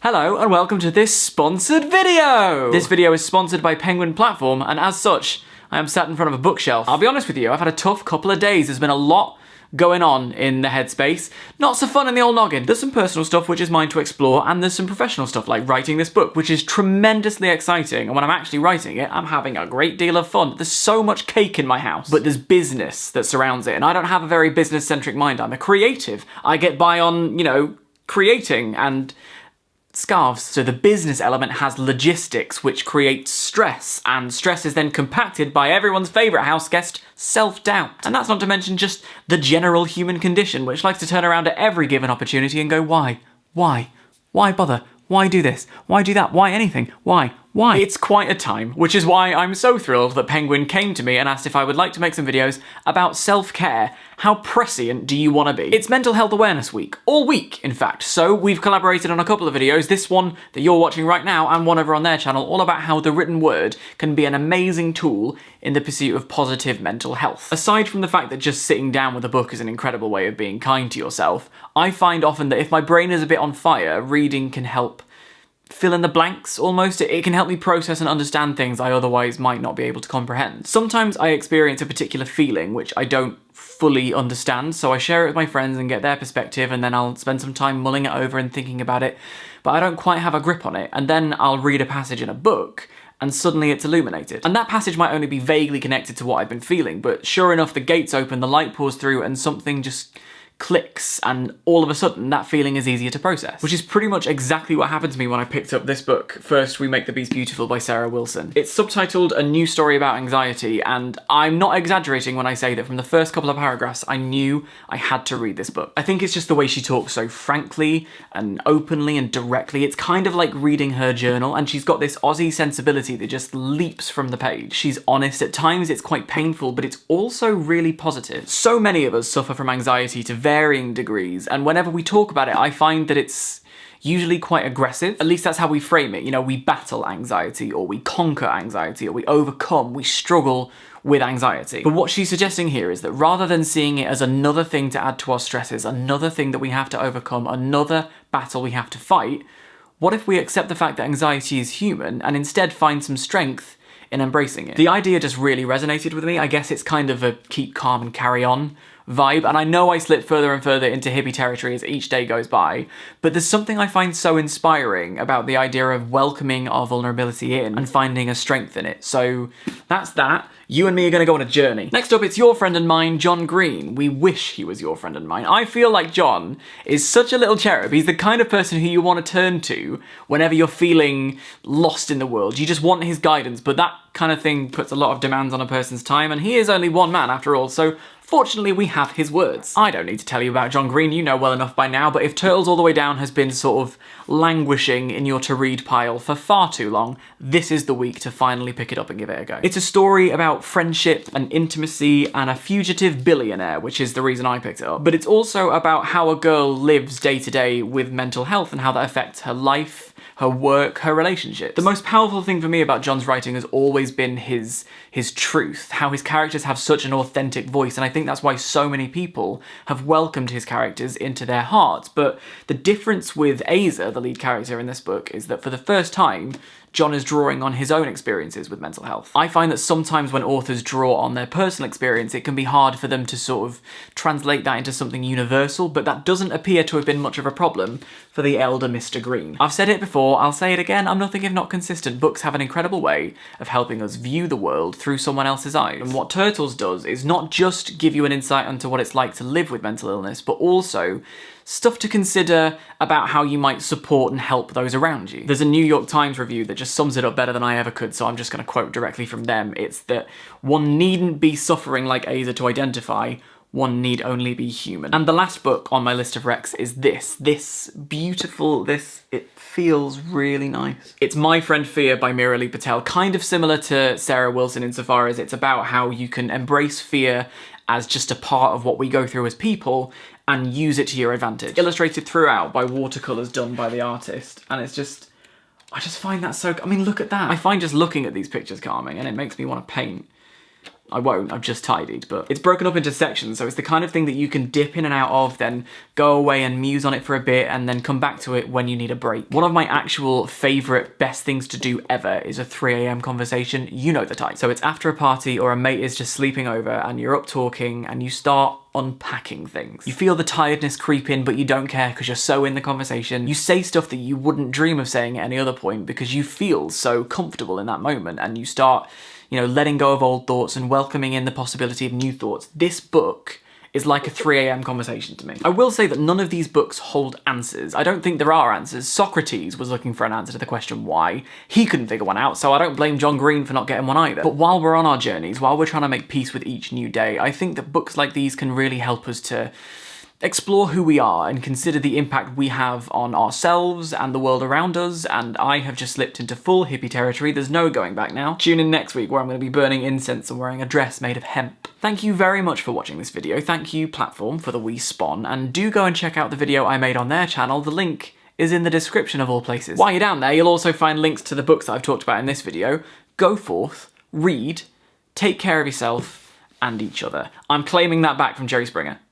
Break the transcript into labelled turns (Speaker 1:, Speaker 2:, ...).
Speaker 1: Hello and welcome to this sponsored video! This video is sponsored by Penguin Platform, and as such, I am sat in front of a bookshelf. I'll be honest with you, I've had a tough couple of days. There's been a lot going on in the headspace. Not so fun in the old noggin. There's some personal stuff which is mine to explore, and there's some professional stuff like writing this book, which is tremendously exciting. And when I'm actually writing it, I'm having a great deal of fun. There's so much cake in my house, but there's business that surrounds it, and I don't have a very business-centric mind. I'm a creative. I get by on, creating and scarves. So the business element has logistics, which creates stress, and stress is then compacted by everyone's favourite house guest, self-doubt. And that's not to mention just the general human condition, which likes to turn around at every given opportunity and go, why? Why? Why bother? Why do this? Why do that? Why anything? Why? Why? It's quite a time, which is why I'm so thrilled that Penguin came to me and asked if I would like to make some videos about self-care. How prescient do you want to be? It's Mental Health Awareness Week. All week, in fact. So we've collaborated on a couple of videos, this one that you're watching right now and one over on their channel, all about how the written word can be an amazing tool in the pursuit of positive mental health. Aside from the fact that just sitting down with a book is an incredible way of being kind to yourself, I find often that if my brain is a bit on fire, reading can help fill in the blanks, almost. It can help me process and understand things I otherwise might not be able to comprehend. Sometimes I experience a particular feeling which I don't fully understand, so I share it with my friends and get their perspective, and then I'll spend some time mulling it over and thinking about it, but I don't quite have a grip on it, and then I'll read a passage in a book, and suddenly it's illuminated. And that passage might only be vaguely connected to what I've been feeling, but sure enough, the gates open, the light pours through, and something just clicks, and all of a sudden that feeling is easier to process. Which is pretty much exactly what happened to me when I picked up this book, First We Make the Beast Beautiful by Sarah Wilson. It's subtitled A New Story About Anxiety, and I'm not exaggerating when I say that from the first couple of paragraphs I knew I had to read this book. I think it's just the way she talks so frankly and openly and directly. It's kind of like reading her journal, and she's got this Aussie sensibility that just leaps from the page. She's honest. At times it's quite painful, but it's also really positive. So many of us suffer from anxiety to varying degrees, and whenever we talk about it, I find that it's usually quite aggressive. At least that's how we frame it. We battle anxiety, or we conquer anxiety, or we overcome, we struggle with anxiety. But what she's suggesting here is that rather than seeing it as another thing to add to our stresses, another thing that we have to overcome, another battle we have to fight, what if we accept the fact that anxiety is human and instead find some strength in embracing it? The idea just really resonated with me. I guess it's kind of a keep calm and carry on vibe, and I know I slip further and further into hippie territory as each day goes by, but there's something I find so inspiring about the idea of welcoming our vulnerability in and finding a strength in it. So that's that. You and me are going to go on a journey. Next up, it's your friend and mine, John Green. We wish he was your friend and mine. I feel like John is such a little cherub. He's the kind of person who you want to turn to whenever you're feeling lost in the world. You just want his guidance, but that kind of thing puts a lot of demands on a person's time, and he is only one man after all, so fortunately, we have his words. I don't need to tell you about John Green, you know well enough by now, but if Turtles All the Way Down has been sort of languishing in your to-read pile for far too long, this is the week to finally pick it up and give it a go. It's a story about friendship and intimacy and a fugitive billionaire, which is the reason I picked it up. But it's also about how a girl lives day to day with mental health and how that affects her life, her work, her relationships. The most powerful thing for me about John's writing has always been his truth, how his characters have such an authentic voice, and I think that's why so many people have welcomed his characters into their hearts. But the difference with Aza, the lead character in this book, is that for the first time, John is drawing on his own experiences with mental health. I find that sometimes when authors draw on their personal experience, it can be hard for them to sort of translate that into something universal, but that doesn't appear to have been much of a problem for the elder Mr. Green. I've said it before, I'll say it again, I'm nothing if not consistent. Books have an incredible way of helping us view the world through someone else's eyes. And what Turtles does is not just give you an insight into what it's like to live with mental illness, but also stuff to consider about how you might support and help those around you. There's a New York Times review that just sums it up better than I ever could, so I'm just going to quote directly from them. It's that one needn't be suffering like Aza to identify, one need only be human. And the last book on my list of recs is this beautiful, it feels really nice. It's My Friend Fear by Mirali Patel, kind of similar to Sarah Wilson insofar as it's about how you can embrace fear as just a part of what we go through as people and use it to your advantage. Illustrated throughout by watercolours done by the artist, and it's just, I just find that so, I mean, look at that. I find just looking at these pictures calming, and it makes me want to paint. I won't, I've just tidied, but it's broken up into sections, so it's the kind of thing that you can dip in and out of, then go away and muse on it for a bit, and then come back to it when you need a break. One of my actual favourite best things to do ever is a 3 AM conversation. You know the type. So it's after a party or a mate is just sleeping over and you're up talking and you start unpacking things. You feel the tiredness creep in, but you don't care because you're so in the conversation. You say stuff that you wouldn't dream of saying at any other point because you feel so comfortable in that moment, and you start, you know, letting go of old thoughts and welcoming in the possibility of new thoughts. This book is like a 3 AM conversation to me. I will say that none of these books hold answers. I don't think there are answers. Socrates was looking for an answer to the question why. He couldn't figure one out, so I don't blame John Green for not getting one either. But while we're on our journeys, while we're trying to make peace with each new day, I think that books like these can really help us to explore who we are and consider the impact we have on ourselves and the world around us, and I have just slipped into full hippie territory. There's no going back now. Tune in next week where I'm going to be burning incense and wearing a dress made of hemp. Thank you very much for watching this video. Thank you, Platform, for the wee spawn, and do go and check out the video I made on their channel. The link is in the description of all places. While you're down there, you'll also find links to the books that I've talked about in this video. Go forth, read, take care of yourself and each other. I'm claiming that back from Jerry Springer.